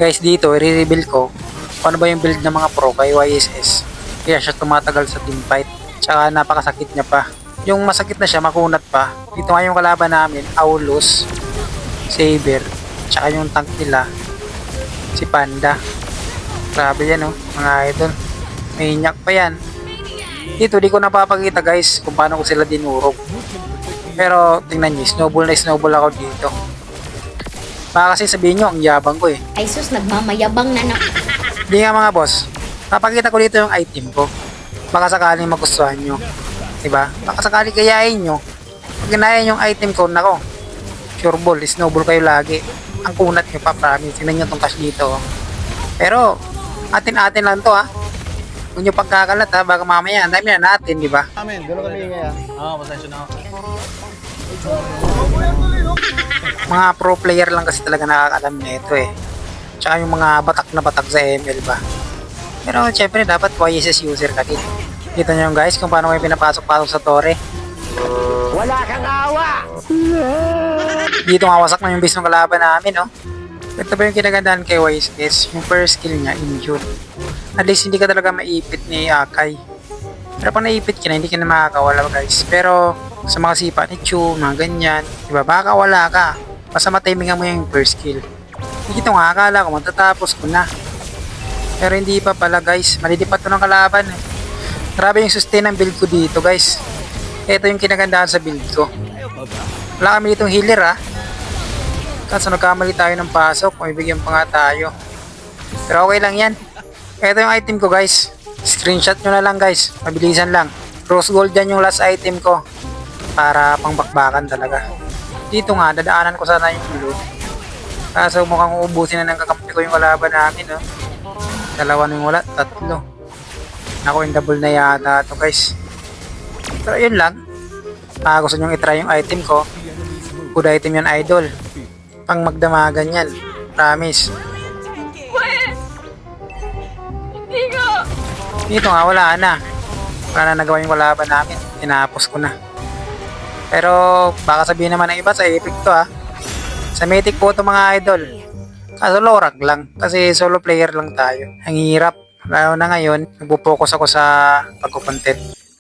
Guys, dito, i-reveal ko kung ano ba yung build ng mga pro kay YSS. Kaya siya tumatagal sa teamfight. Tsaka napakasakit niya pa. Yung masakit na siya, makunat pa. Dito nga yung kalaban namin, Aulus, Saber, tsaka yung tank nila, si Panda. Grabe yan oh, mga idol. May nyak pa yan. Dito, di ko napapakita guys kung paano ko sila dinurog. Pero tingnan nyo, snowball na snowball ako dito. Baka kasi sabihin nyo, ang yabang ko eh. Ay sus, nagmamayabang na. Hindi nga mga boss, papakita ko dito yung item ko. Baka sakaling magustuhan nyo. Diba? Baka sakaling gayahin nyo. Pag ginaya yung item ko, nako, sure ball, snowball kayo lagi. Ang kunat nyo pa, promise. Tingnan nyo itong cash dito. Pero, atin-atin lang to ha. Huwag nyo pagkakalat ha, baka mamaya, ang dami na natin, diba? Amen, dulo kami ngayon. Oo, pasensya na ako. Mga pro player lang kasi talaga nakakalam nito eh. Tsaka yung mga batak na batak sa ML ba. Pero syempre dapat YSS user ka din. Kita nyo guys kung paano kayo pinapasok-pasok sa tore. Wala kang awa! Dito nga wasak na yung base ng kalaban namin oh. Ito ba yung kinagandahan kay YSS? Yung first skill niya, injure. At least hindi ka talaga maipit ni Akai. Pero pag naipit ka na, hindi ka na makakawala guys. Pero sa mga sipa ni Chu, mga ganyan, diba, baka wala ka. Basta matimingan mo yung first skill. Dito nga, akala ko matatapos ko na. Pero hindi pa pala guys, malilipat ko ng kalaban eh. Grabe yung sustain ng build ko dito guys. Ito yung kinagandahan sa build ko. Wala kami ditong healer ah. Kaso nagkamali tayo ng pasok, may bigyan pa nga tayo. Pero okay lang yan. Ito yung item ko guys. Screenshot nyo na lang guys, mabilisan lang. Rose gold yan yung last item ko. Para pangbakbakan talaga. Dito nga, dadaanan ko sana yung loot. Kaso mukhang uubusin na ng kakampi ko yung kalaban namin, no? Dalawa na yung wala, tatlo. Ako yung double na yata to guys. Pero yun lang. Gusto nyo itry yung item ko. Good item yan idol. Pang magdamagan yan. Promise. Dito nga, wala na. Wala na nagawa yung kalaban namin. Tinapos ko na. Pero baka sabihin naman ng iba sa epic to ha. Sa mythic po to mga idol. Kaso lorag lang. Kasi solo player lang tayo. Ang hirap. Lalo na ngayon, nagpo-focus ako sa pagko-content.